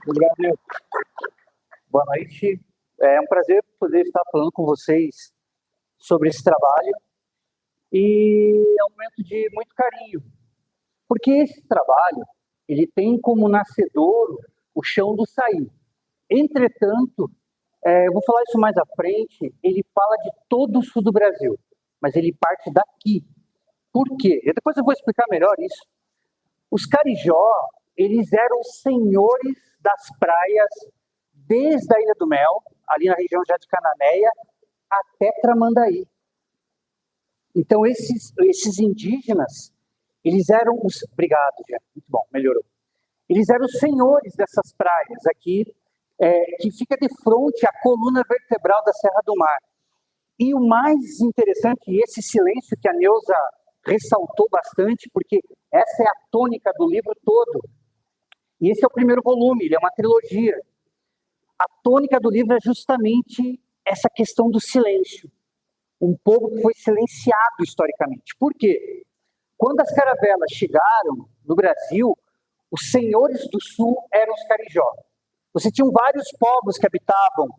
Obrigado. Boa noite. É um prazer poder estar falando com vocês sobre esse trabalho e é um momento de muito carinho, porque esse trabalho ele tem como nascedouro o chão do Saí. Entretanto, eu vou falar isso mais à frente, ele fala de todo o sul do Brasil, mas ele parte daqui. Por quê? Depois eu vou explicar melhor isso. Os Carijó, eles eram senhores das praias desde a Ilha do Mel, ali na região já de Cananéia, até Tramandaí. Então, esses indígenas, eles eram os... Obrigado, Jean. Muito bom, melhorou. Eles eram os senhores dessas praias aqui, que fica de frente à coluna vertebral da Serra do Mar. E o mais interessante, e esse silêncio que a Neuza ressaltou bastante, porque essa é a tônica do livro todo. E esse é o primeiro volume, ele é uma trilogia. A tônica do livro é justamente essa questão do silêncio. Um povo que foi silenciado historicamente. Por quê? Quando as caravelas chegaram no Brasil, os senhores do sul eram os Carijó. Você tinha vários povos que habitavam,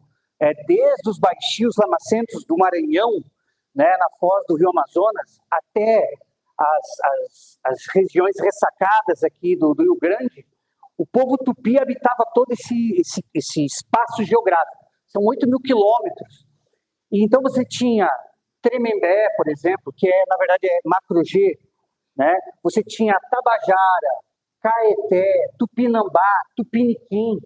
desde os baixios lamacentos do Maranhão, né, na foz do Rio Amazonas, até as regiões ressacadas aqui do Rio Grande. O povo tupi habitava todo esse espaço geográfico. São 8.000 quilômetros. E então você tinha Tremembé, por exemplo, que na verdade é Macro-G, né? Você tinha Tabajara, Caeté, Tupinambá, Tupiniquim.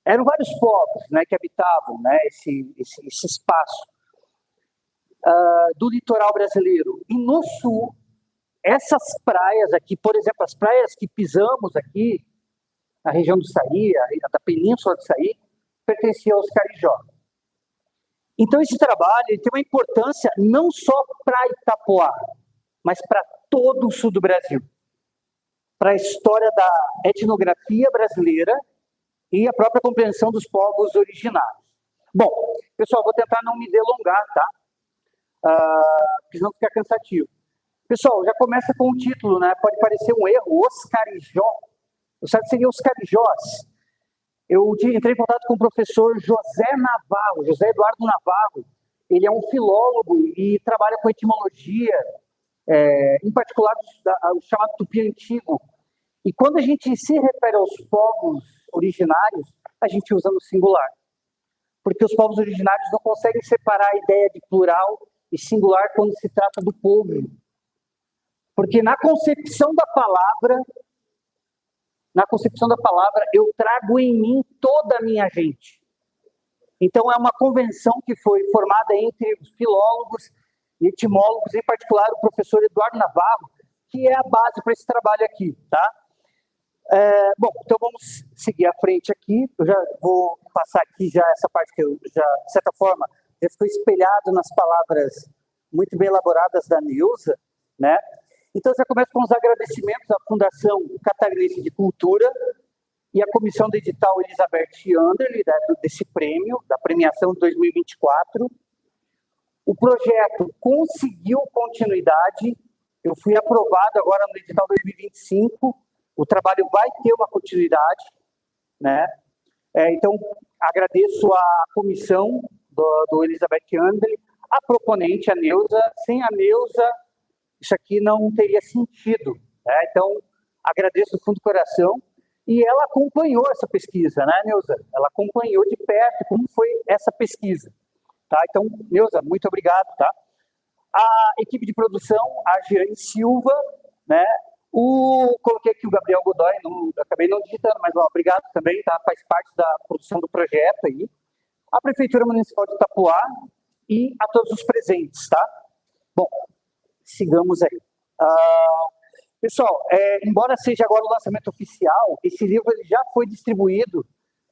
Eram vários povos, né, que habitavam, né, esse espaço do litoral brasileiro. E no sul, essas praias aqui, por exemplo, as praias que pisamos aqui, na região do Saí, da península do Saí, pertenciam aos Carijó. Então, esse trabalho ele tem uma importância não só para Itapoá, mas para todo o sul do Brasil. Para a história da etnografia brasileira e a própria compreensão dos povos originários. Bom, pessoal, vou tentar não me delongar, tá? Porque senão fica cansativo. Pessoal, já começa com o título, né? Pode parecer um erro, Os Carijó. O certo seria Os Carijós. Eu entrei em contato com o professor José Navarro, José Eduardo Navarro. Ele é um filólogo e trabalha com etimologia, em particular o chamado Tupi Antigo. E quando a gente se refere aos povos originários, a gente usa no singular. Porque os povos originários não conseguem separar a ideia de plural e singular quando se trata do povo. Porque na concepção da palavra, eu trago em mim toda a minha gente. Então, é uma convenção que foi formada entre os filólogos e etimólogos, em particular o professor Eduardo Navarro, que é a base para esse trabalho aqui, tá? Bom, então vamos seguir à frente aqui. Eu já vou passar aqui já essa parte que eu já, de certa forma, já ficou espelhado nas palavras muito bem elaboradas da Neuza, né? Então, já começo com os agradecimentos à Fundação Catarinense de Cultura e à Comissão do Edital Elizabeth Anderle, desse prêmio, da premiação de 2024. O projeto conseguiu continuidade, eu fui aprovado agora no edital 2025, o trabalho vai ter uma continuidade, né? Então, agradeço à comissão do Elizabeth André, a proponente, a Neuza. Sem a Neuza, isso aqui não teria sentido, né? Então, agradeço do fundo do coração. E ela acompanhou essa pesquisa, né, Neuza? Ela acompanhou de perto como foi essa pesquisa. Tá? Então, Neuza, muito obrigado. Tá? A equipe de produção, a Jeane Silva, né? Coloquei aqui o Gabriel Godoy, acabei não digitando, mas obrigado também, tá? Faz parte da produção do projeto aí. A Prefeitura Municipal de Itapoá e a todos os presentes, tá? Bom, sigamos aí. Pessoal, embora seja agora o lançamento oficial, esse livro ele já foi distribuído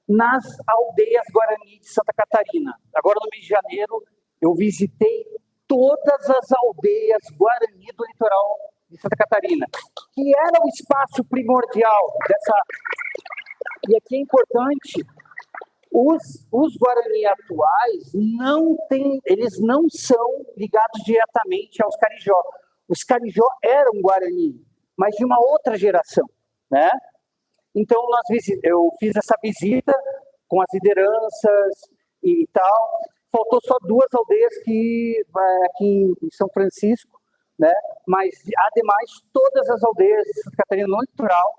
nas aldeias Guarani de Santa Catarina. Agora, no mês de janeiro, eu visitei todas as aldeias Guarani do litoral de Santa Catarina, que era o espaço primordial dessa... E aqui é importante, os Guarani atuais eles não são ligados diretamente aos Carijó. Os Carijó eram Guarani, mas de uma outra geração, né? Então, eu fiz essa visita com as lideranças e tal. Faltou só 2 aldeias aqui em São Francisco, né? Mas, ademais, todas as aldeias de Santa Catarina no litoral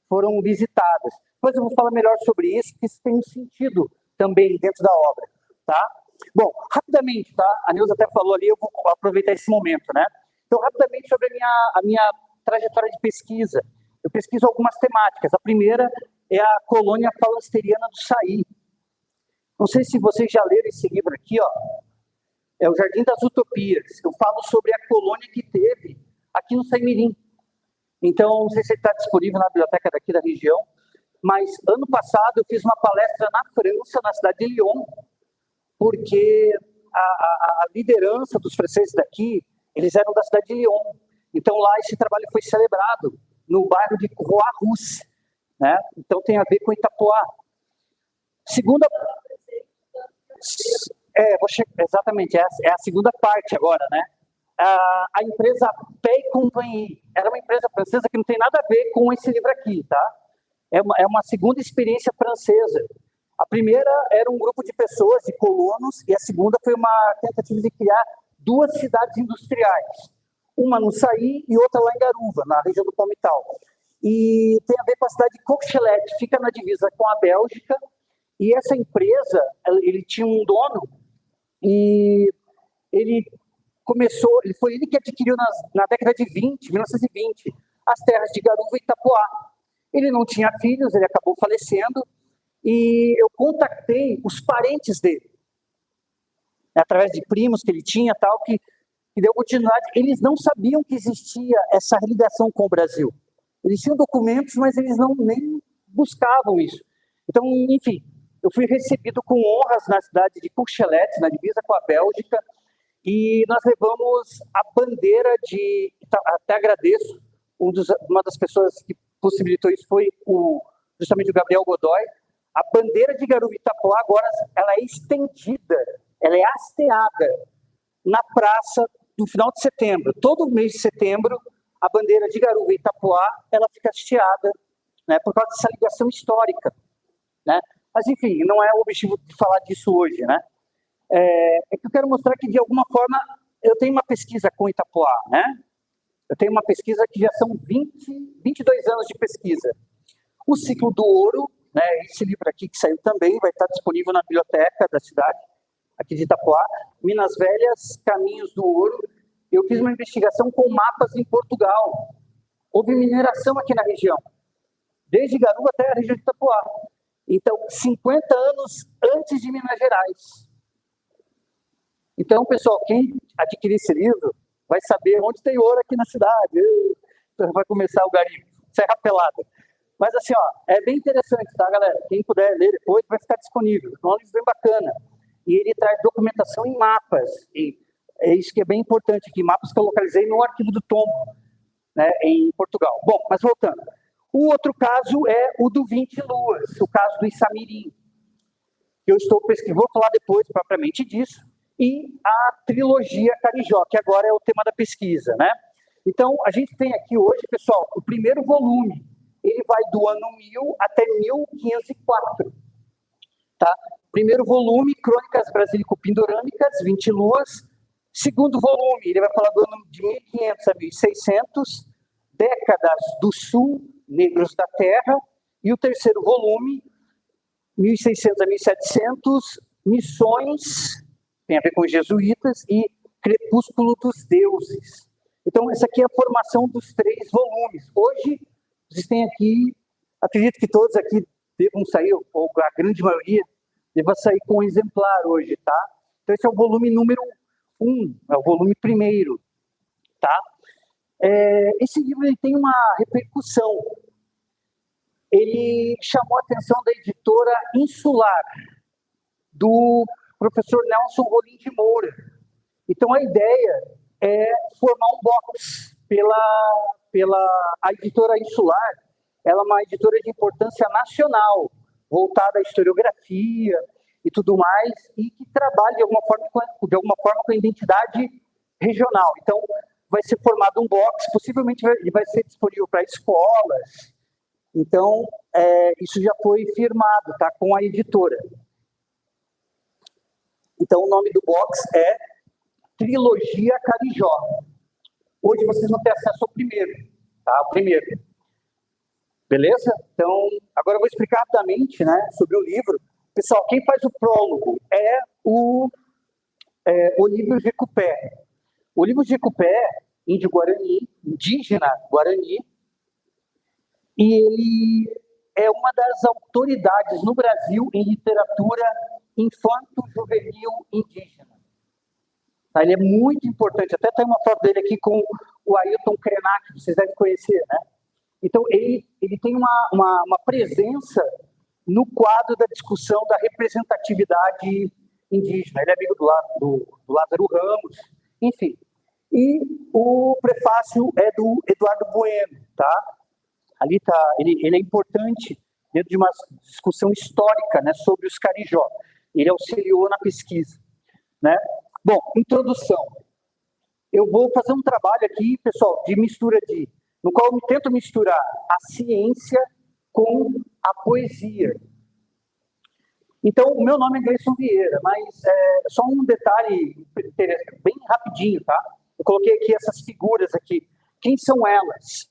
foram visitadas. Depois eu vou falar melhor sobre isso, porque isso tem um sentido também dentro da obra, tá? Bom, rapidamente, tá? A Neuza até falou ali, eu vou aproveitar esse momento, né? Então, rapidamente sobre a minha trajetória de pesquisa. Eu pesquiso algumas temáticas. A primeira é a colônia falasteriana do Saí. Não sei se vocês já leram esse livro aqui, ó. É o Jardim das Utopias. Eu falo sobre a colônia que teve aqui no Saimirim. Então, não sei se ele está disponível na biblioteca daqui da região, mas ano passado eu fiz uma palestra na França, na cidade de Lyon, porque a liderança dos franceses daqui, eles eram da cidade de Lyon. Então, lá esse trabalho foi celebrado no bairro de Croix-Rousse, né? Então, tem a ver com Itapoá. Segunda... exatamente, é a segunda parte agora, né? A empresa Pay Compagnie era uma empresa francesa que não tem nada a ver com esse livro aqui, tá? É uma segunda experiência francesa. A primeira era um grupo de pessoas, de colonos, e a segunda foi uma tentativa de criar 2 cidades industriais. Uma no Saí e outra lá em Garuva, na região do Palmital. E tem a ver com a cidade de Courchelet, fica na divisa com a Bélgica. E essa empresa, ele tinha um dono, e foi ele que adquiriu na década de 1920, as terras de Garuva e Itapoá. Ele não tinha filhos, ele acabou falecendo, e eu contactei os parentes dele, através de primos que ele tinha, tal, que deu continuidade. Eles não sabiam que existia essa ligação com o Brasil. Eles tinham documentos, mas eles nem buscavam isso. Então, enfim, eu fui recebido com honras na cidade de Courchelet, na divisa com a Bélgica, e nós levamos a bandeira até agradeço, uma das pessoas que possibilitou isso foi justamente o Gabriel Godoy. A bandeira de Garuva e Itapoá agora ela é estendida, ela é hasteada na praça no final de setembro. Todo mês de setembro, a bandeira de Garuva e Itapoá ela fica hasteada, né, por causa dessa ligação histórica, né? Mas, enfim, não é o objetivo de falar disso hoje, né? É que eu quero mostrar que, de alguma forma, eu tenho uma pesquisa com Itapoá, né? Eu tenho uma pesquisa que já são 22 anos de pesquisa. O Ciclo do Ouro, né, esse livro aqui que saiu também, vai estar disponível na biblioteca da cidade, aqui de Itapoá. Minas Velhas, Caminhos do Ouro. Eu fiz uma investigação com mapas em Portugal. Houve mineração aqui na região, desde Garuva até a região de Itapoá. Então, 50 anos antes de Minas Gerais. Então, pessoal, quem adquirir esse livro vai saber onde tem ouro aqui na cidade. Vai começar o garimpo, Serra Pelada. Mas assim, ó, é bem interessante, tá, galera? Quem puder ler depois vai ficar disponível. É um livro bem bacana. E ele traz documentação em mapas. E é isso que é bem importante aqui, mapas que eu localizei no arquivo do Tombo, né, em Portugal. Bom, mas voltando. O outro caso é o do 20 Luas, o caso do Issamirim. Eu estou pesquisando, vou falar depois propriamente disso. E a trilogia Carijó, que agora é o tema da pesquisa, né? Então, a gente tem aqui hoje, pessoal, o primeiro volume. Ele vai do ano 1000 até 1504. Tá? Primeiro volume, Crônicas Brasílico-Pindorâmicas, 20 luas. Segundo volume, ele vai falar do ano de 1500 a 1600, Décadas do Sul, Negros da Terra. E o terceiro volume, 1600 a 1700, Missões, tem a ver com os jesuítas, e Crepúsculo dos Deuses. Então, essa aqui é a formação dos 3 volumes. Hoje, vocês têm aqui, acredito que todos aqui devam sair, ou a grande maioria, deva sair com um exemplar hoje, tá? Então, esse é o volume número 1, é o volume primeiro, tá? Esse livro ele tem uma repercussão. Ele chamou a atenção da editora Insular, do professor Nelson Rolim de Moura. Então, a ideia é formar um box a editora Insular. Ela é uma editora de importância nacional, voltada à historiografia e tudo mais, e que trabalha de alguma forma com a identidade regional. Então, vai ser formado um box, possivelmente ele vai ser disponível para escolas. Então, isso já foi firmado, tá, com a editora. Então, o nome do box é Trilogia Carijó. Hoje vocês vão ter acesso ao primeiro, tá? O primeiro. Beleza? Então, agora eu vou explicar rapidamente, né, sobre o livro. Pessoal, quem faz o prólogo é o Olívio Jecupé. O Olívio Jecupé, índio Guarani, indígena Guarani, e ele é uma das autoridades no Brasil em literatura infanto-juvenil indígena. Tá? Ele é muito importante. Até tem uma foto dele aqui com o Ailton Krenak, que vocês devem conhecer, né? Então, ele tem uma presença no quadro da discussão da representatividade indígena. Ele é amigo do Lázaro Ramos, enfim. E o prefácio é do Eduardo Bueno, tá? Ali tá, ele é importante dentro de uma discussão histórica, né, sobre os carijó. Ele auxiliou na pesquisa, né? Bom, introdução. Eu vou fazer um trabalho aqui, pessoal, de mistura no qual eu tento misturar a ciência com a poesia. Então, o meu nome é Gleison Vieira, mas só um detalhe bem rapidinho, tá? Eu coloquei aqui essas figuras aqui. Quem são elas?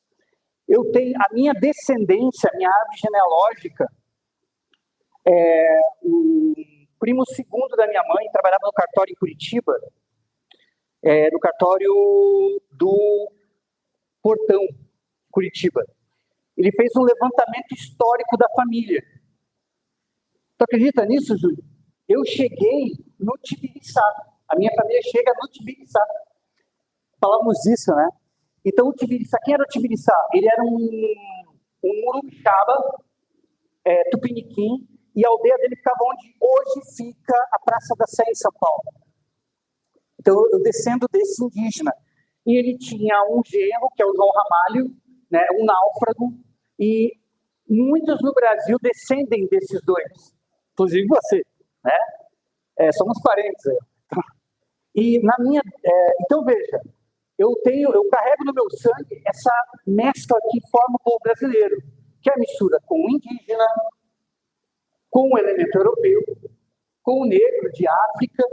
Eu tenho a minha descendência, a minha árvore genealógica, o primo segundo da minha mãe trabalhava no cartório em Curitiba, no cartório do Portão, Curitiba. Ele fez um levantamento histórico da família. Tu acredita nisso, Júlio? Eu cheguei no Tibiriçá. A minha família chega no Tibiriçá. Falamos isso, né? Então, o Tibiriçá, quem era o Tibiriçá? Ele era um Murupixaba, tupiniquim, e a aldeia dele ficava onde hoje fica a Praça da Sé, em São Paulo. Então, eu descendo desse indígena. E ele tinha um genro, que é o João Ramalho, né, um náufrago, e muitos no Brasil descendem desses dois, inclusive você, né? Somos parentes. E na minha... então, veja, eu carrego no meu sangue essa mescla que forma o povo brasileiro, que é a mistura com o indígena, com o elemento europeu, com o negro de África,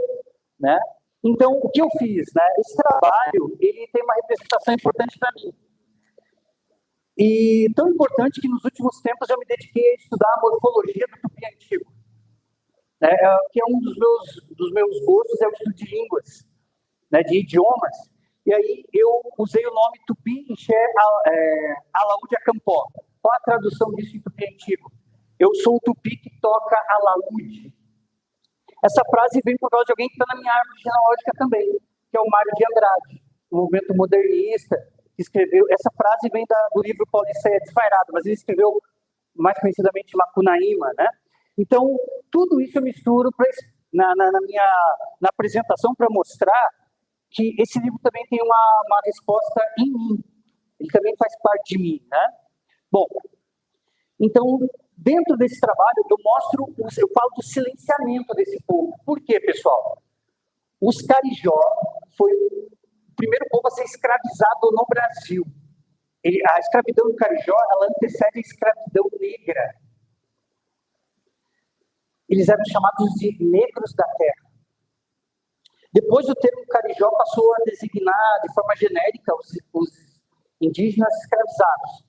né? Então, o que eu fiz, né? Esse trabalho, ele tem uma representação importante para mim. E tão importante que nos últimos tempos eu me dediquei a estudar a morfologia do tupi antigo, né? Que é um dos meus gostos, é o estudo de línguas, né? De idiomas. E aí eu usei o nome Tupi Ixé Alaúde Acampó. Qual a tradução disso em tupi antigo? Eu sou o tupi que toca alaúde. Essa frase vem por causa de alguém que está na minha árvore genealógica também, que é o Mário de Andrade, o movimento modernista, que escreveu... Essa frase vem do livro Pauliceia Desvairado, mas ele escreveu mais conhecidamente Macunaíma, né? Então, tudo isso eu misturo na apresentação para mostrar que esse livro também tem uma resposta em mim. Ele também faz parte de mim, né? Bom, então, dentro desse trabalho, eu falo do silenciamento desse povo. Por quê, pessoal? Os carijó foi o primeiro povo a ser escravizado no Brasil. A escravidão do carijó, ela antecede a escravidão negra. eles eram chamados de negros da terra. Depois o termo carijó passou a designar de forma genérica os indígenas escravizados.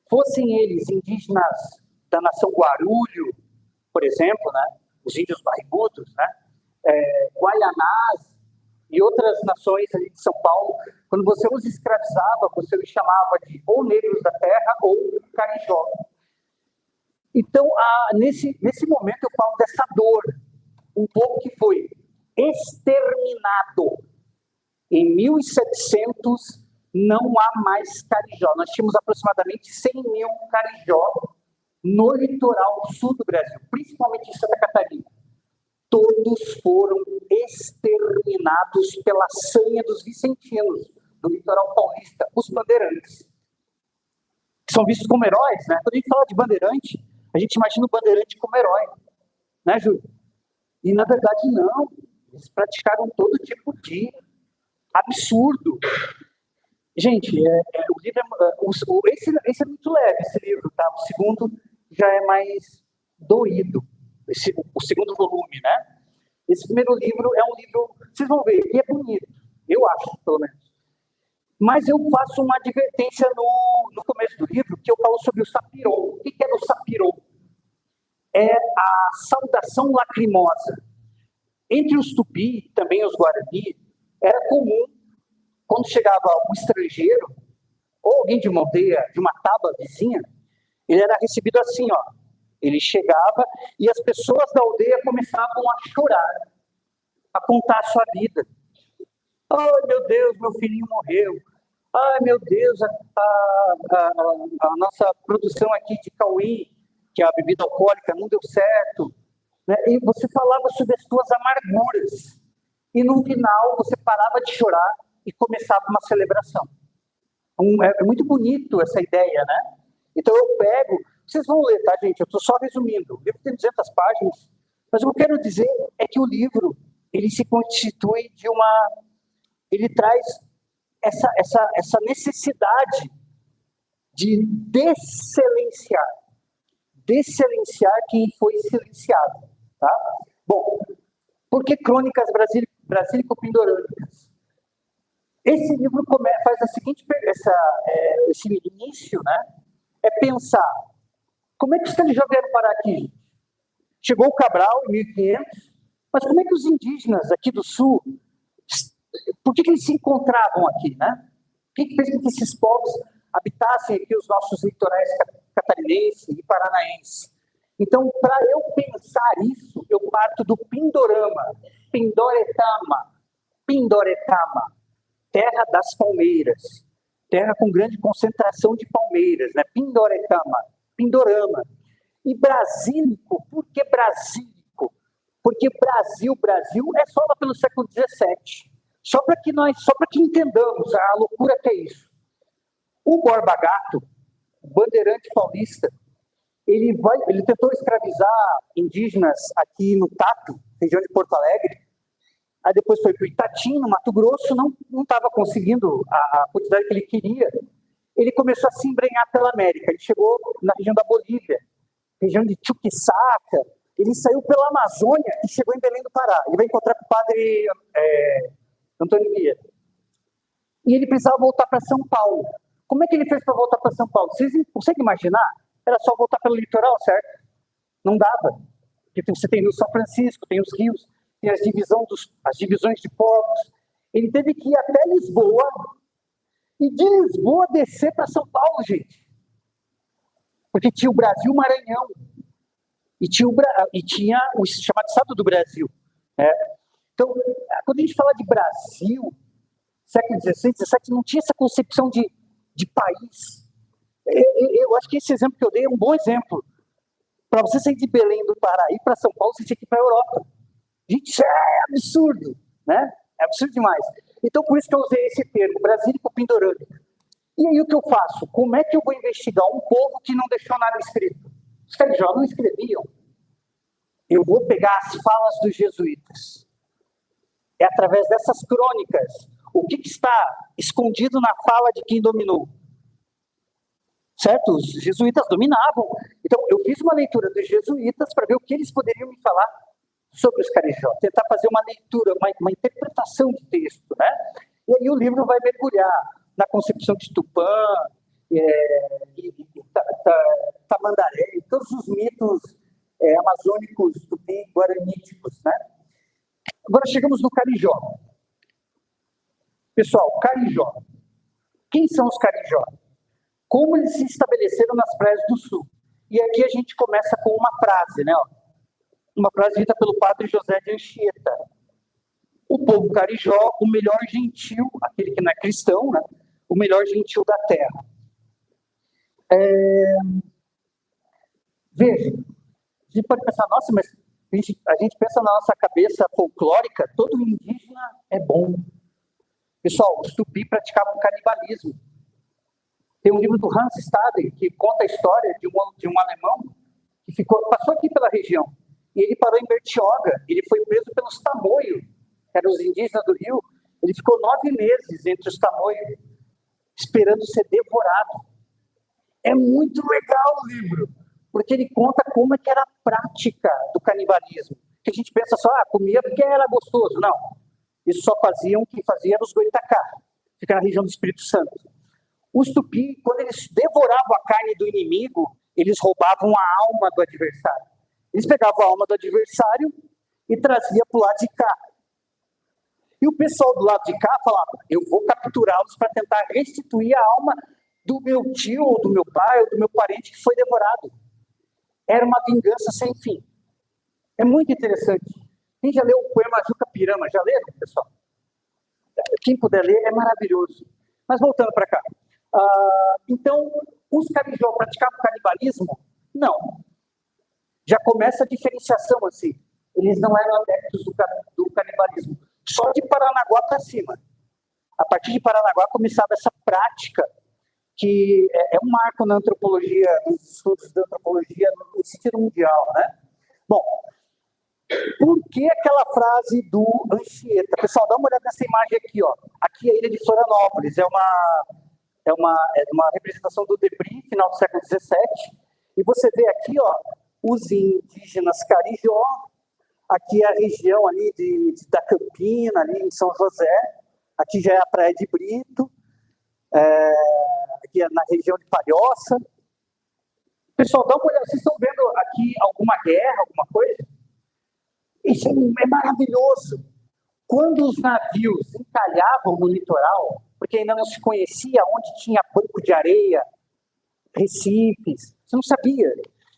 Fossem eles indígenas da nação Guarulho, por exemplo, né? Os índios barrigudos, né? Guaianás e outras nações ali de São Paulo, quando você os escravizava, você os chamava de ou negros da terra ou carijó. Então, nesse momento eu falo dessa dor, um povo que foi exterminado. Em 1700 não há mais carijó. Nós tínhamos aproximadamente 100 mil carijó no litoral sul do Brasil, principalmente em Santa Catarina. Todos foram exterminados pela sanha dos vicentinos, do litoral paulista, os bandeirantes. Que são vistos como heróis, né? Quando a gente fala de bandeirante, a gente imagina o bandeirante como herói, né, Júlio? E, na verdade, não. Eles praticaram todo tipo de absurdo. Gente, o livro esse é muito leve, esse livro, tá? O segundo já é mais doído, o segundo volume, né? Esse primeiro livro é um livro, vocês vão ver, que é bonito, eu acho, pelo menos. Mas eu faço uma advertência no começo do livro, que eu falo sobre o sapiron. O que é o sapiron? É a saudação lacrimosa. Entre os tupi, também os guarani, era comum, quando chegava um estrangeiro, ou alguém de uma aldeia, de uma tábua vizinha, ele era recebido assim, ó. Ele chegava e as pessoas da aldeia começavam a chorar, a contar a sua vida. Ai, meu Deus, meu filhinho morreu. Ai, meu Deus, a nossa produção aqui de cauí, que é a bebida alcoólica, não deu certo. Né? E você falava sobre as suas amarguras. E no final você parava de chorar e começava uma celebração. É muito bonito essa ideia, né? Então eu pego, vocês vão ler, tá, gente? Eu estou só resumindo. O livro tem 200 páginas, mas o que eu quero dizer é que o livro, ele se constitui de ele traz essa necessidade de dessilenciar quem foi silenciado, tá? Bom, por que Crônicas Brasílico-Pindorâmicas? Esse livro faz a seguinte, esse início, né? É pensar, como é que os carijó vieram parar aqui? Chegou o Cabral em 1500, mas como é que os indígenas aqui do sul, por que eles se encontravam aqui, né? O que fez com que esses povos habitassem aqui os nossos litorais catarinense e paranaense? Então, para eu pensar isso, eu parto do Pindorama, Pindoretama, terra das palmeiras, terra com grande concentração de palmeiras, né? Pindorama. E Brasílico, por que Brasílico? Porque Brasil é só lá pelo século XVII. Só para que entendamos a loucura que é isso. O Borba Gato, o bandeirante paulista, ele tentou escravizar indígenas aqui no Tato, região de Porto Alegre. Aí depois foi para o Itatim, no Mato Grosso, não estava conseguindo a quantidade que ele queria. Ele começou a se embrenhar pela América. Ele chegou na região da Bolívia, região de Chuquisaca. Ele saiu pela Amazônia e chegou em Belém do Pará. Ele vai encontrar com o padre Antônio Vieira. E ele precisava voltar para São Paulo. Como é que ele fez para voltar para São Paulo? Vocês conseguem imaginar? Era só voltar pelo litoral, certo? Não dava. Porque você tem o São Francisco, tem os rios, tem as divisões de povos. Ele teve que ir até Lisboa e de Lisboa descer para São Paulo, gente. Porque tinha o Brasil Maranhão e tinha o chamado Estado do Brasil. Né? Então, quando a gente fala de Brasil, século XVI, XVII, não tinha essa concepção de país. Eu acho que esse exemplo que eu dei é um bom exemplo. Para você sair de Belém do Pará e ir para São Paulo, você tinha que ir para a Europa. Gente, isso é absurdo, né? É absurdo demais. Então, por isso que eu usei esse termo, Brasílico-Pindorâmica. E aí o que eu faço? Como é que eu vou investigar um povo que não deixou nada escrito? Os carijó não escreviam. Eu vou pegar as falas dos jesuítas. É através dessas crônicas. O que está escondido na fala de quem dominou? certo? Os jesuítas dominavam. Então, eu fiz uma leitura dos jesuítas para ver o que eles poderiam me falar sobre os carijó, tentar fazer uma leitura, uma interpretação de texto, né? E aí o livro vai mergulhar na concepção de Tupã, Tamandaré, e todos os mitos amazônicos, tupi, guaraníticos, né? Agora chegamos no carijó. Pessoal, carijó. Quem são os carijó? Como eles se estabeleceram nas praias do sul? E aqui a gente começa com uma frase, né? Uma frase dita pelo padre José de Anchieta. O povo carijó, o melhor gentil, aquele que não é cristão, né? O melhor gentil da terra. Veja, a gente pode pensar, nossa, mas a gente pensa na nossa cabeça folclórica, todo indígena é bom. Pessoal, os tupi praticavam canibalismo. Tem um livro do Hans Staden que conta a história de um alemão que passou aqui pela região. E ele parou em Bertioga, ele foi preso pelos tamoios, que eram os indígenas do Rio. Ele ficou 9 meses entre os tamoios, esperando ser devorado. É muito legal o livro, porque ele conta como é que era a prática do canibalismo. Que a gente pensa só, comia porque era gostoso. Não, isso só faziam o que fazia nos Goitacá, fica na região do Espírito Santo. Os tupi, quando eles devoravam a carne do inimigo, eles roubavam a alma do adversário. Eles pegavam a alma do adversário e traziam para o lado de cá. E o pessoal do lado de cá falava, eu vou capturá-los para tentar restituir a alma do meu tio, ou do meu pai, ou do meu parente que foi devorado. Era uma vingança sem fim. É muito interessante. Quem já leu o poema Juca Pirama? Já leram, pessoal? Quem puder ler, é maravilhoso. Mas voltando para cá. Então, os carijó praticavam canibalismo? Não. Já começa a diferenciação assim. Eles não eram adeptos do canibalismo. Só de Paranaguá para cima. A partir de Paranaguá começava essa prática que é um marco na antropologia, nos estudos da antropologia no sentido mundial, né? Bom, por que aquela frase do Anchieta? Pessoal, dá uma olhada nessa imagem aqui, ó. Aqui é a ilha de Florianópolis, é uma representação do Debris, final do século XVII, e você vê aqui, ó, os indígenas carijó, aqui é a região ali da Campina, ali em São José, aqui já é a Praia de Brito, aqui é na região de Palhoça. Pessoal, dá uma olhada, vocês estão vendo aqui alguma guerra, alguma coisa? Isso é maravilhoso. Quando os navios encalhavam no litoral, porque ainda não se conhecia onde tinha banco de areia, recifes, você não sabia.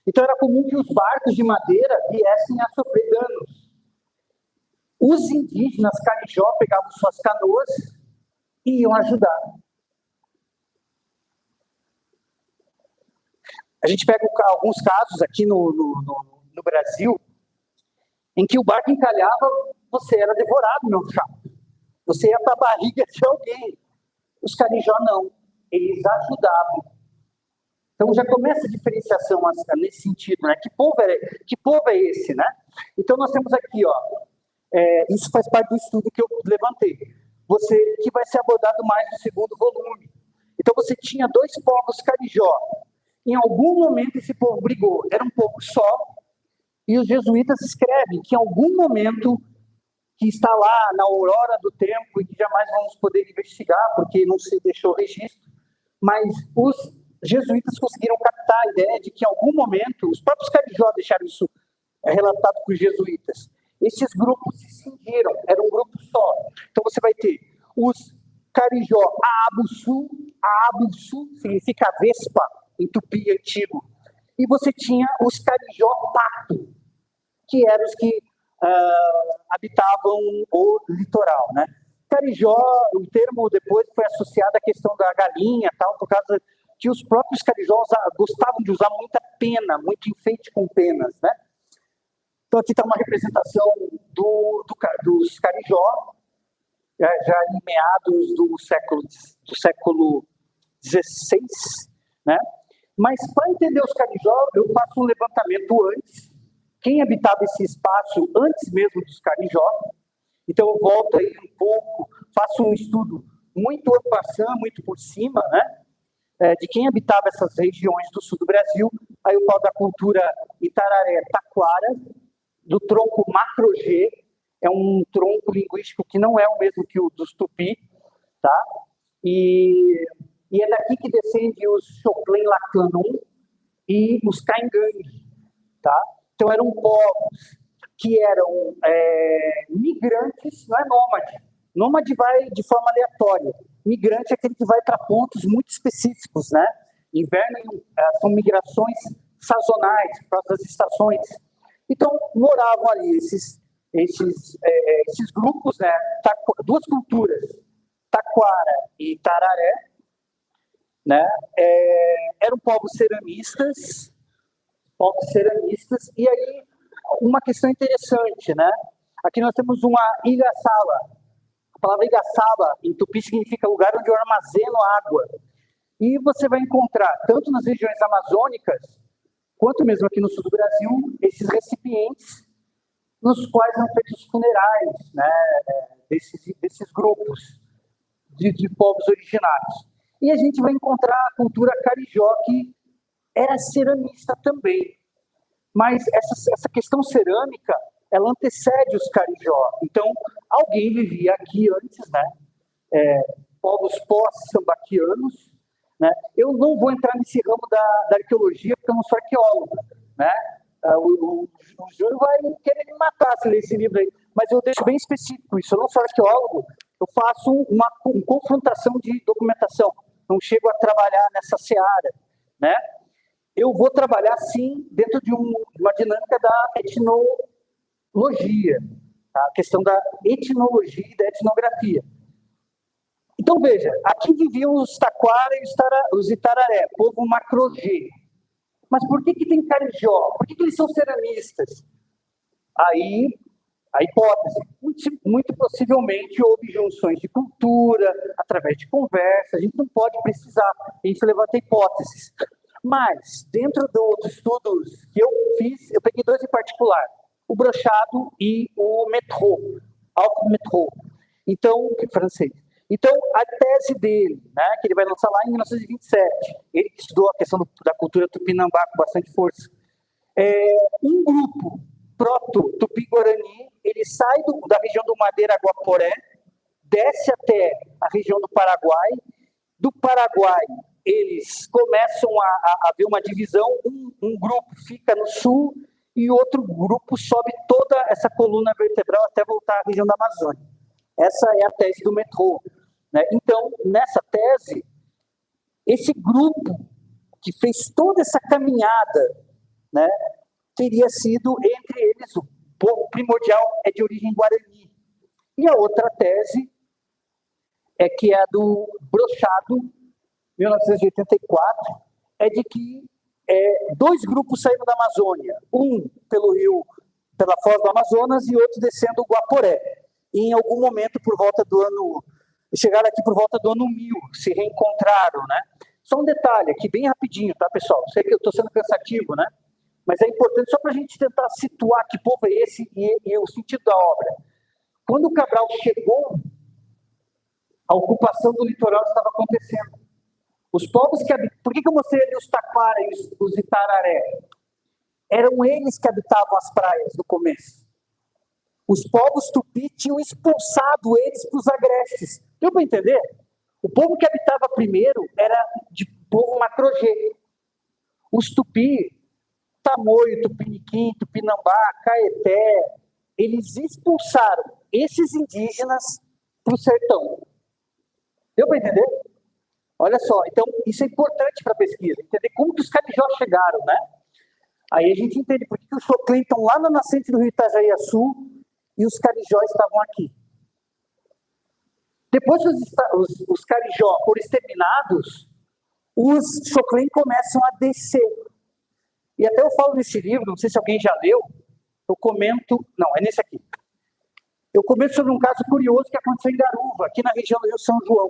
Então era comum que os barcos de madeira viessem a sofrer danos. Os indígenas carijó pegavam suas canoas e iam ajudar. A gente pega alguns casos aqui no Brasil, em que o barco encalhava, você era devorado, meu chapa. Você ia para a barriga de alguém. Os carijó não, eles ajudavam. Então já começa a diferenciação nesse sentido, né? Que povo é esse, né? Então nós temos aqui, ó, isso faz parte do estudo que eu levantei. Que vai ser abordado mais no segundo volume. Então você tinha 2 povos carijó. Em algum momento esse povo brigou, era um povo só, e os jesuítas escrevem que em algum momento, que está lá na aurora do tempo, e que jamais vamos poder investigar, porque não se deixou registro, mas os jesuítas conseguiram captar a ideia de que em algum momento, os próprios carijó deixaram isso relatado por jesuítas, esses grupos se cingiram, era um grupo só. Então você vai ter os carijó Aabuçu significa vespa, em tupi antigo, e você tinha os carijó pato, que eram os que habitavam o litoral, né? Carijó, o termo depois foi associado à questão da galinha, tal, por causa que os próprios carijós gostavam de usar muita pena, muito enfeite com penas, né? Então aqui está uma representação dos carijó, já em meados do século XVI, né? Mas para entender os carijó, eu faço um levantamento antes. Quem habitava esse espaço antes mesmo dos carijó? Então eu volto aí um pouco, faço um estudo muito en passant, muito por cima, né? de quem habitava essas regiões do sul do Brasil. Aí eu falo da cultura Itararé-Taquara, do tronco Macro-G, é um tronco linguístico que não é o mesmo que o dos Tupi, tá? E é daqui que descende os Xoclen-Laclanum e os Caingangue, tá? Então eram povos que eram migrantes, não é nômade. Nômade vai de forma aleatória. Migrante é aquele que vai para pontos muito específicos, né? Inverno são migrações sazonais, para as estações. Então, moravam ali esses grupos, né? Duas culturas, Taquara e Tararé, né? Eram povos ceramistas, e aí uma questão interessante, né? Aqui nós temos uma igaçala. A palavra igaçala em tupi significa lugar onde eu armazeno água. E você vai encontrar, tanto nas regiões amazônicas, quanto mesmo aqui no sul do Brasil, esses recipientes nos quais são feitos funerais, né, desses grupos de povos originários. E a gente vai encontrar a cultura carijó, que era ceramista também. Mas essa questão cerâmica, ela antecede os carijó. Então, alguém vivia aqui antes, né? Povos pós-sambaquianos, né? Eu não vou entrar nesse ramo da arqueologia, porque eu não sou arqueólogo, né? O Júlio vai querer me matar se ler esse livro aí, mas eu deixo bem específico isso. Eu não sou arqueólogo, eu faço uma confrontação de documentação, não chego a trabalhar nessa seara, né? Eu vou trabalhar, sim, dentro de uma dinâmica da etnologia, tá? A questão da etnologia e da etnografia. Então, veja, aqui viviam os Taquara e os Itararé, povo Macro-G. Mas por que tem carijó? Por que eles são ceramistas? Aí, a hipótese, muito possivelmente houve junções de cultura, através de conversa, a gente não pode precisar, a gente levanta hipóteses. Mas, dentro dos estudos que eu fiz, eu peguei dois em particular, o brochado e o métro, Alfred Métro, então, francês. Então, a tese dele, né, que ele vai lançar lá em 1927, ele que estudou a questão da cultura tupinambá com bastante força, um grupo proto-tupi-guarani, ele sai da região do Madeira-Guaporé, desce até a região do Paraguai. Do Paraguai, eles começam a ver uma divisão, um grupo fica no sul e outro grupo sobe toda essa coluna vertebral até voltar à região da Amazônia. Essa é a tese do Métro, né? Então, nessa tese, esse grupo que fez toda essa caminhada, né, teria sido, entre eles, o povo primordial é de origem guarani. E a outra tese é que é a do Brochado, 1984, é de que dois grupos saíram da Amazônia, um pela foz do Amazonas e outro descendo o Guaporé. E em algum momento, chegaram aqui por volta do ano 1000, se reencontraram, né? Só um detalhe aqui, bem rapidinho, tá, pessoal? Sei que eu estou sendo cansativo, né? Mas é importante só para a gente tentar situar que povo é esse e o sentido da obra. Quando o Cabral chegou, a ocupação do litoral estava acontecendo. Os povos que habitavam... Por que eu mostrei ali os Taquara e os Itararé? Eram eles que habitavam as praias no começo. Os povos tupi tinham expulsado eles para os agrestes. Deu para entender? O povo que habitava primeiro era de povo Macro-G. Os tupi, Tamoio, Tupiniquim, Tupinambá, Caeté, eles expulsaram esses indígenas para o sertão. Deu para entender? Olha só, então isso é importante para a pesquisa, entender como que os carijós chegaram, né? Aí a gente entende por que os Xoclen estão lá na nascente do rio Itajaí-Açu e os carijós estavam aqui. Depois que os carijó foram exterminados, os Xoclen começam a descer. E até eu falo nesse livro, não sei se alguém já leu, eu comento... Não, é nesse aqui. Eu comento sobre um caso curioso que aconteceu em Garuva, aqui na região do Rio São João.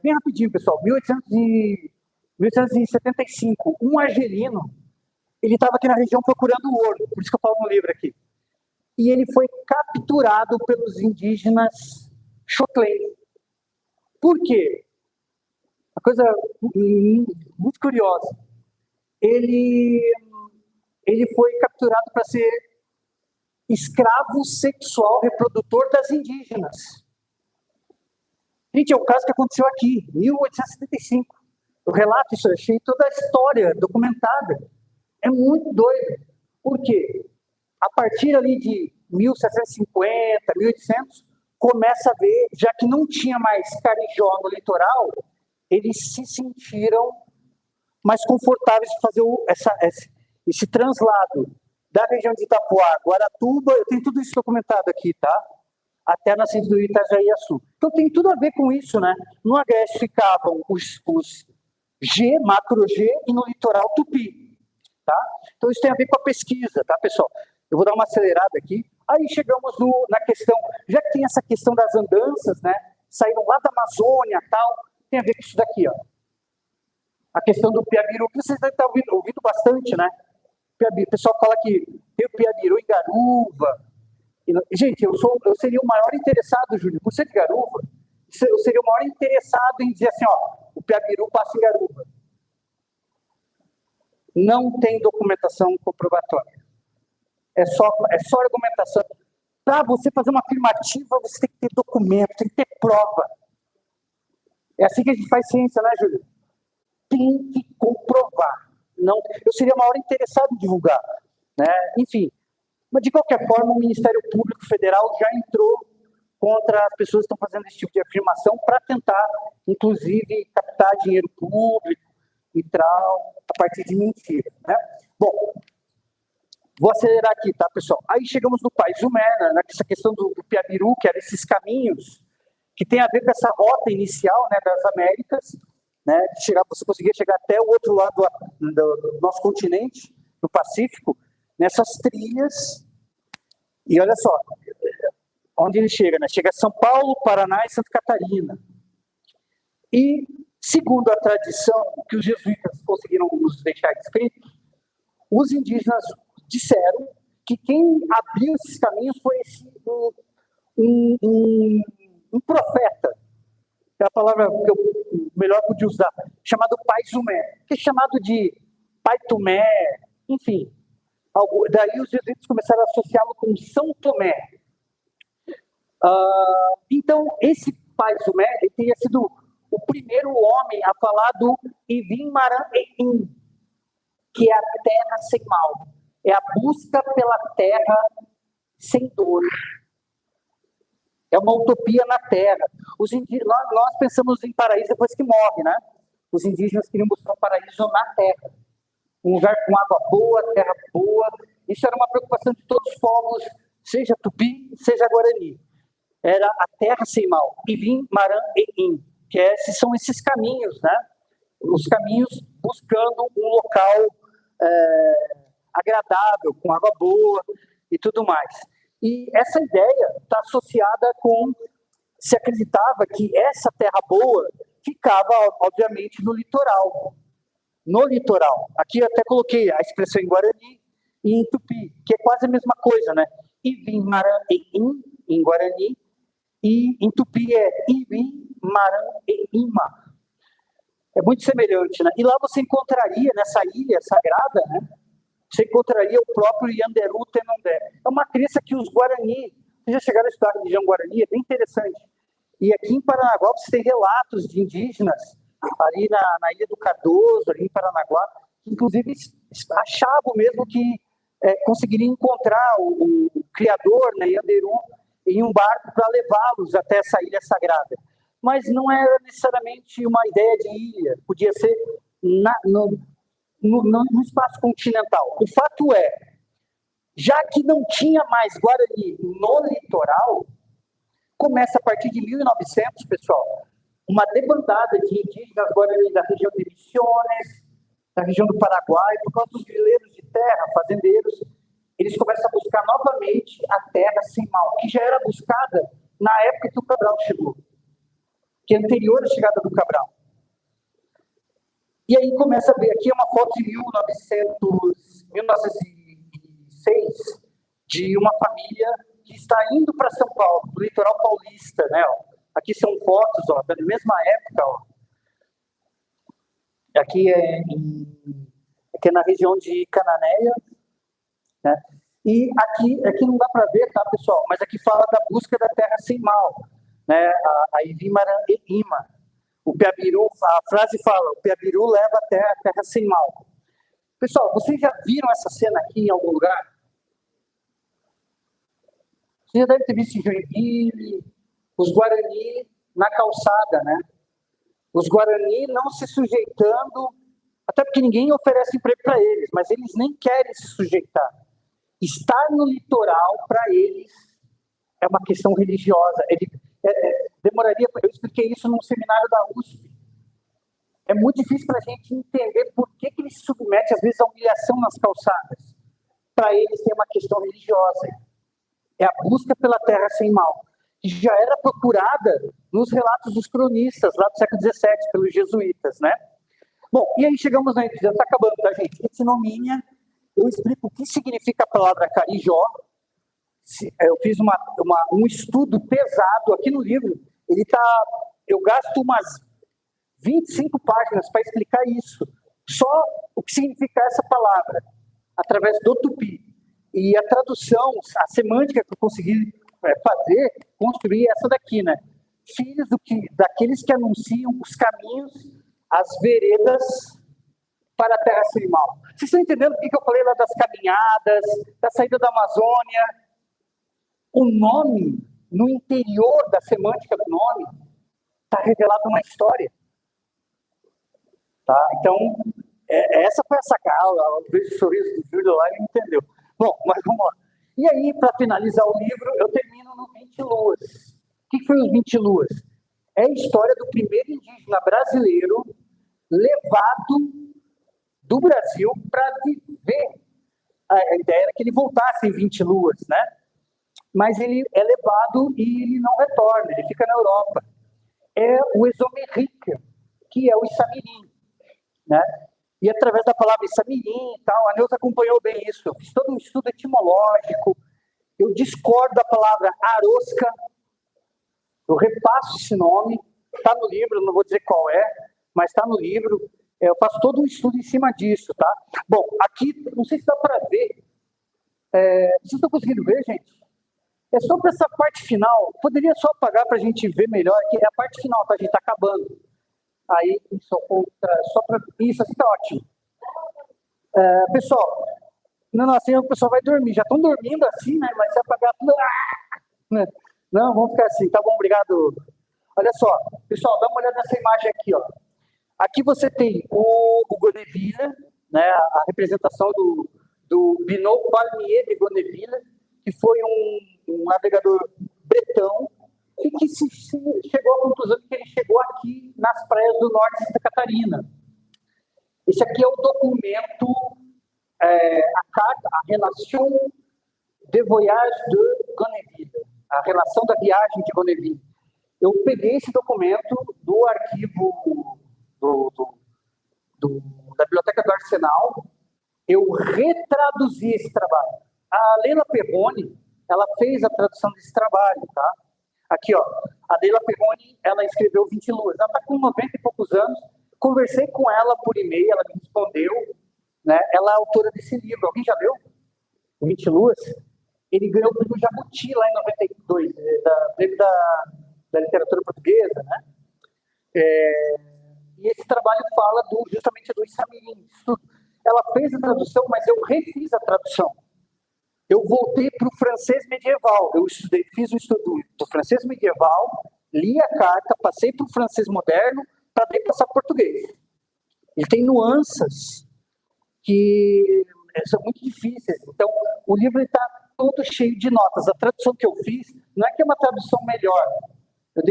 Bem rapidinho, pessoal. 1875, um argelino, ele estava aqui na região procurando ouro, por isso que eu falo no livro aqui. E ele foi capturado pelos indígenas Xoclen. Por quê? Uma coisa muito curiosa. Ele foi capturado para ser escravo sexual reprodutor das indígenas. Gente, é um caso que aconteceu aqui, em 1875. Eu relato isso, eu achei toda a história documentada. É muito doido. Por quê? A partir ali de 1750, 1800, começa a ver, já que não tinha mais carijó no litoral, eles se sentiram mais confortáveis de fazer esse translado da região de Itapuá, Guaratuba, eu tenho tudo isso documentado aqui, tá? Até a nascente do Itajaí-Açu. Então tem tudo a ver com isso, né? No Agreste ficavam os G, macro G, e no litoral Tupi, tá? Então isso tem a ver com a pesquisa, tá, pessoal? Eu vou dar uma acelerada aqui. Aí chegamos na questão, já que tem essa questão das andanças, né? Saíram lá da Amazônia, tal, tem a ver com isso daqui, ó. A questão do Piabiru, que vocês devem estar ouvindo bastante, né? Piabiru, o pessoal fala que tem o Piabiru em Garuva. Gente, eu seria o maior interessado, Júlio, por ser de Garuva, eu seria o maior interessado em dizer assim, ó, o Piabiru passa em Garuva. Não tem documentação comprobatória. É só argumentação. Para você fazer uma afirmativa, você tem que ter documento, tem que ter prova. É assim que a gente faz ciência, né, Júlio? Tem que comprovar. Não, eu seria o maior interessado em divulgar, né? Enfim, mas de qualquer forma, o Ministério Público Federal já entrou contra as pessoas que estão fazendo esse tipo de afirmação para tentar, inclusive, captar dinheiro público e tal, a partir de mentira, né? Bom, vou acelerar aqui, tá, pessoal? Aí chegamos no Paizumé, né, nessa questão do Piabiru, que eram esses caminhos que tem a ver com essa rota inicial, né, das Américas, né, você conseguia chegar até o outro lado do nosso continente, do Pacífico, nessas trilhas, e olha só, onde ele chega, né? Chega a São Paulo, Paraná e Santa Catarina. E, segundo a tradição que os jesuítas conseguiram nos deixar escrito, os indígenas disseram que quem abriu esses caminhos foi um profeta, é a palavra que eu melhor podia usar, chamado Paizumé, que é chamado de Pai Tomé, enfim. Daí os jesuítas começaram a associá-lo com São Tomé. Então, esse Paizumé teria sido o primeiro homem a falar do Ivim Maran Eim, que é a terra sem mal. É a busca pela terra sem dor. É uma utopia na terra. Nós pensamos em paraíso depois que morre, né? Os indígenas queriam buscar um paraíso na terra. Um lugar com água boa, terra boa. Isso era uma preocupação de todos os povos, seja Tupi, seja Guarani. Era a terra sem mal. Ivim, Maran e In, que são esses caminhos, né? Os caminhos buscando um local agradável, com água boa e tudo mais. E essa ideia está associada com... Se acreditava que essa terra boa ficava, obviamente, no litoral. No litoral. Aqui eu até coloquei a expressão em Guarani e em Tupi, que é quase a mesma coisa, né? Ivim, Maran e In, em Guarani, e em Tupi é Ivim, Maran e Ima. É muito semelhante, né? E lá você encontraria, nessa ilha sagrada, né? Você encontraria o próprio Yanderu Tenondé. É uma crença que os Guarani, vocês já chegaram a estudar a religião Guarani, é bem interessante. E aqui em Paranaguá você tem relatos de indígenas, ali na Ilha do Cardoso, ali em Paranaguá, que inclusive achavam mesmo que conseguiriam encontrar o criador, né, Yanderu, em um barco para levá-los até essa ilha sagrada. Mas não era necessariamente uma ideia de ilha, podia ser no espaço continental. O fato é, já que não tinha mais Guarani no litoral, começa a partir de 1900, pessoal, uma debandada de indígenas Guarani da região de Misiones, da região do Paraguai, por causa dos grileiros de terra, fazendeiros, eles começam a buscar novamente a terra sem mal, que já era buscada na época que o Cabral chegou, que é anterior à chegada do Cabral. E aí começa a ver, aqui é uma foto de 1906, de uma família que está indo para São Paulo, do litoral paulista, né? Ó. Aqui são fotos, ó, da mesma época, ó. Aqui aqui é na região de Cananéia, né? E aqui não dá para ver, tá, pessoal? Mas aqui fala da busca da terra sem mal, né? A Ivimara Eima. O Piabiru, a frase fala, o Piabiru leva até a terra sem mal. Pessoal, vocês já viram essa cena aqui em algum lugar? Você já deve ter visto em Joinville, os Guarani na calçada, né? Os Guarani não se sujeitando, até porque ninguém oferece emprego para eles, mas eles nem querem se sujeitar. Estar no litoral, para eles, é uma questão religiosa. Demoraria, eu expliquei isso num seminário da USP. É muito difícil para a gente entender por que eles se submetem, às vezes, à humilhação nas calçadas. Para eles, tem uma questão religiosa. É a busca pela terra sem mal, que já era procurada nos relatos dos cronistas, lá do século XVII, pelos jesuítas, né? Bom, e aí chegamos na... Já está acabando, tá, gente? Etinomínia, eu explico o que significa a palavra carijó. Eu fiz um estudo pesado aqui no livro. Eu gasto umas 25 páginas para explicar isso. Só o que significa essa palavra, através do tupi. E a tradução, a semântica que eu consegui fazer, construir essa daqui, né? Filhos daqueles que anunciam os caminhos, as veredas para a terra sem mal. Vocês estão entendendo o que eu falei lá das caminhadas, da saída da Amazônia? O nome, no interior da semântica do nome, está revelado uma história. Tá? Então, essa foi a sacada. Eu vejo o sorriso do Júlio lá e ele entendeu. Bom, mas vamos lá. E aí, para finalizar o livro, eu termino no 20 Luas. O que foi os 20 Luas? É a história do primeiro indígena brasileiro levado do Brasil para viver. A ideia era que ele voltasse em 20 luas, né? Mas ele é levado e ele não retorna, ele fica na Europa. É o Exomerrica, que é oIssamirim, né? E através da palavraIssamirim e tal, a Neuza acompanhou bem isso. Eu fiz todo um estudo etimológico, eu discordo da palavra arosca, eu repasso esse nome, está no livro, não vou dizer qual é, mas está no livro. Eu faço todo um estudo em cima disso, tá? Bom, aqui, não sei se dá para ver. Vocês estão conseguindo ver, gente? É só para essa parte final. Poderia só apagar para a gente ver melhor, que é a parte final, tá? A gente está acabando. Aí, só para... Isso, assim está ótimo. Pessoal, não, assim o pessoal vai dormir. Já estão dormindo assim, né? Mas se apagar tudo... Não, vamos ficar assim. Tá bom, obrigado. Olha só, pessoal, dá uma olhada nessa imagem aqui, ó. Aqui você tem o Goneville, né, a representação do Binot Palmier de Goneville, que foi um navegador bretão e que chegou à conclusão de que ele chegou aqui nas praias do norte de Santa Catarina. Esse aqui é o documento, a carta, a Relation de Voyage de Goneville, a relação da viagem de Goneville. Eu peguei esse documento do arquivo da Biblioteca do Arsenal, eu retraduzi esse trabalho. A Leila Perrone, ela fez a tradução desse trabalho, tá? Aqui, ó, a Leila Perrone, ela escreveu 20 Luas, ela está com 90 e poucos anos, conversei com ela por e-mail, ela me respondeu, né? Ela é autora desse livro, alguém já leu? 20 Luas? Ele ganhou o prêmio Jabuti lá em 92, prêmio da literatura portuguesa, né? E esse trabalho fala justamente do Issamirim. Ela fez a tradução, mas eu refiz a tradução. Eu voltei para o francês medieval. Eu fiz um estudo do francês medieval, li a carta, passei para o francês moderno, para daí passar para o português. Ele tem nuances que são muito difíceis. Então, o livro está todo cheio de notas. A tradução que eu fiz não é que é uma tradução melhor. Eu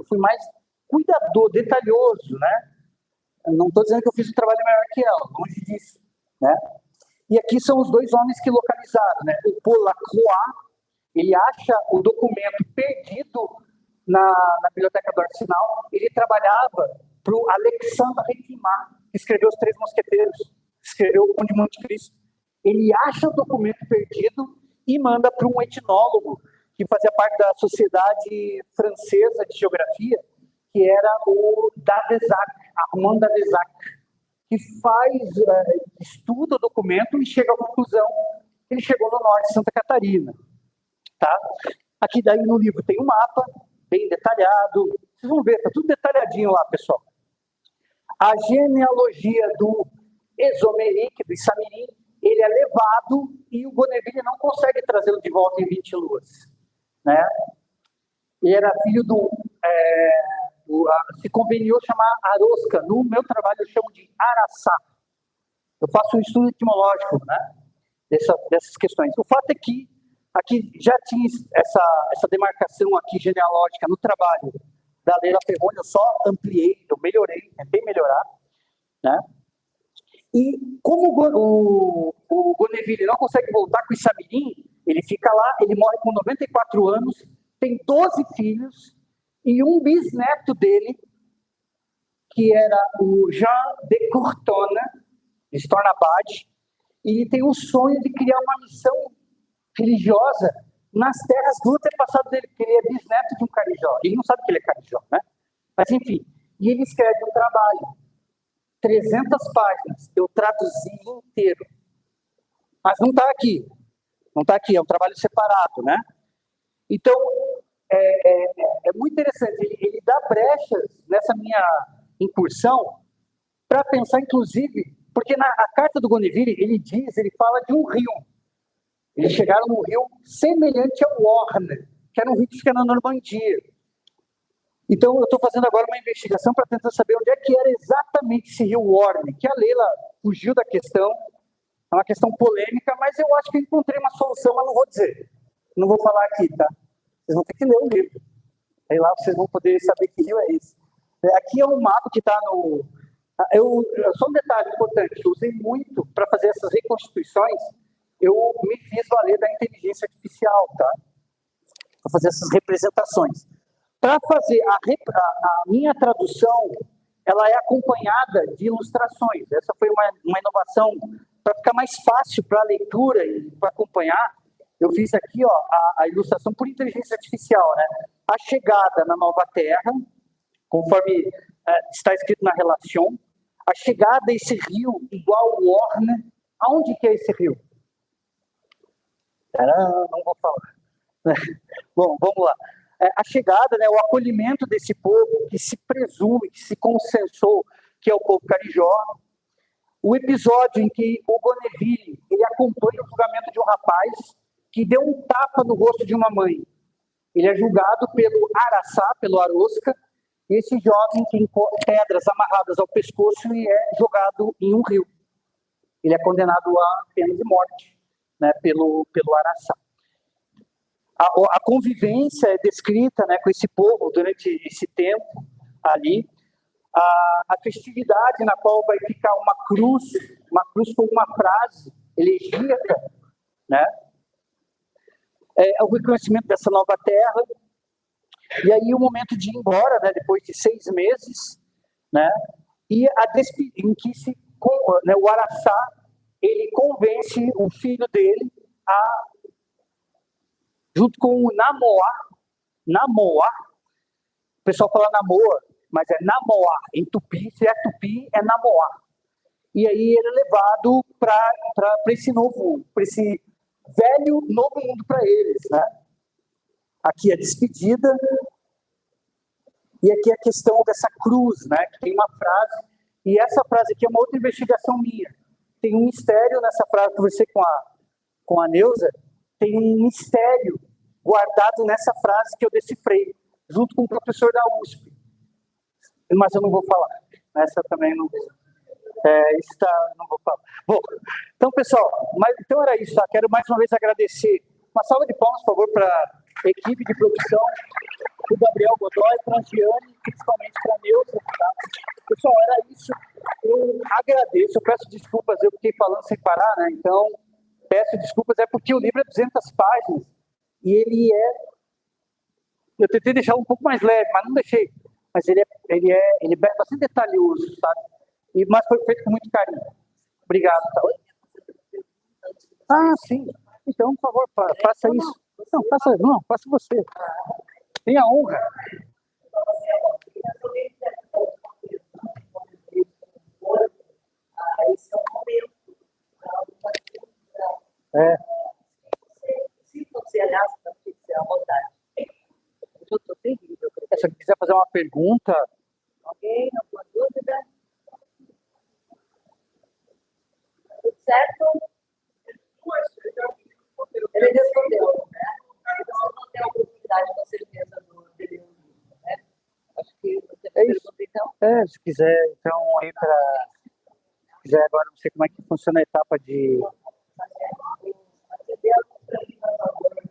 fui mais cuidador, detalhoso, né? Eu não estou dizendo que eu fiz um trabalho melhor que ela, longe disso, né? E aqui são os dois homens que localizaram, né? O Paul Lacroix, ele acha o documento perdido na Biblioteca do Arsenal. Ele trabalhava para o Alexandre Dumas, que escreveu Os Três Mosqueteiros, escreveu O Conde de Monte Cristo. Ele acha o documento perdido e manda para um etnólogo que fazia parte da Sociedade Francesa de Geografia, que era o Davezac. Armanda Lezac, que estuda o documento e chega à conclusão que ele chegou no norte de Santa Catarina. Tá? Aqui daí no livro tem um mapa bem detalhado. Vocês vão ver, está tudo detalhadinho lá, pessoal. A genealogia do Exomeric, do Isamirim, ele é levado e o Bonneville não consegue trazê-lo de volta em 20 luas. Né? Ele era filho se conveniou chamar Arosca. No meu trabalho eu chamo de Araçá. Eu faço um estudo etimológico, né, dessas questões. O fato é que aqui já tinha essa demarcação aqui genealógica no trabalho da Leila Ferroni, eu só ampliei, eu melhorei, tentei melhorar, né? E como o Bonneville não consegue voltar com o Isamirim, ele fica lá, ele morre com 94 anos, tem 12 filhos, e um bisneto dele, que era o Jean de Courtona, ele se torna abade, e ele tem o sonho de criar uma missão religiosa nas terras do antepassado dele, porque ele é bisneto de um carijó. Ele não sabe que ele é carijó, né? Mas, enfim, e ele escreve um trabalho, 300 páginas, eu traduzi inteiro. Mas não está aqui. Não está aqui, é um trabalho separado, né? Então, é muito interessante. Ele dá brechas nessa minha incursão para pensar, inclusive, porque a carta do Bonneville, ele fala de um rio. Eles chegaram num rio semelhante ao Orne, que era um rio que fica na Normandia. Então, eu estou fazendo agora uma investigação para tentar saber onde é que era exatamente esse rio Orne, que a Leila fugiu da questão, é uma questão polêmica, mas eu acho que eu encontrei uma solução, mas não vou dizer. Não vou falar aqui, tá? Vocês vão ter que ler o livro. Aí lá vocês vão poder saber que rio é esse. Aqui é um mapa que está no... Só um detalhe importante, eu usei muito para fazer essas reconstituições, eu me fiz valer da inteligência artificial, tá? Para fazer essas representações. Para fazer a minha tradução, ela é acompanhada de ilustrações. Essa foi uma inovação para ficar mais fácil para a leitura e para acompanhar. Eu fiz aqui, ó, a ilustração por inteligência artificial, né? A chegada na Nova Terra, conforme está escrito na relação, a chegada a esse rio igual o Orne. Aonde que é esse rio? Não vou falar. Bom, vamos lá. A chegada, né, o acolhimento desse povo que se presume, que se consensou que é o povo carijó. O episódio em que o Bonneville ele acompanha o julgamento de um rapaz que deu um tapa no rosto de uma mãe. Ele é julgado pelo Araçá, pelo Arosca, e esse jovem tem pedras amarradas ao pescoço e é jogado em um rio. Ele é condenado à pena de morte, né, pelo Araçá. A convivência é descrita, né, com esse povo durante esse tempo ali. A festividade na qual vai ficar uma cruz com uma frase elegíaca, né? O reconhecimento dessa nova terra. E aí o momento de ir embora, né, depois de 6 meses, né? E em que o Araçá ele convence o filho dele junto com o Namoa, o pessoal fala Namoa, mas é Namoa, em Tupi, se é Tupi, é Namoa. E aí ele é levado para esse velho novo mundo para eles, né? Aqui a despedida, e aqui a questão dessa cruz, né? Que tem uma frase, e essa frase aqui é uma outra investigação minha. Tem um mistério nessa frase que eu conversei com a Neuza, tem um mistério guardado nessa frase que eu decifrei, junto com o professor da USP. Mas eu não vou falar. Essa também não vou. Não vou falar. Bom, então, pessoal, então era isso. Tá? Quero mais uma vez agradecer. Uma salva de palmas, por favor, para a equipe de produção, para o Gabriel Godoy, para a Giane, principalmente para a Neuza. Tá? Pessoal, era isso. Eu agradeço, eu peço desculpas, eu fiquei falando sem parar, né? Então, peço desculpas, é porque o livro é 200 páginas e ele eu tentei deixar um pouco mais leve, mas não deixei. Mas ele é bastante detalhoso, sabe? Mas foi feito com muito carinho. Obrigado. Tá? Sim. Então, por favor, faça isso. Não, faça você. Tenha honra. É, Se você aliás, não tem que ser à vontade. Eu estou terrível. se você quiser fazer uma pergunta, Alguém? Alguma dúvida? Tudo certo? Ele respondeu, né? Você não tem a oportunidade, com certeza, de ler o livro, né? Acho que você É isso. pergunta, então. se quiser, então, aí para. Se quiser agora, não sei como é que funciona a etapa de. Você deu para mim, por favor.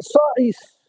Só isso.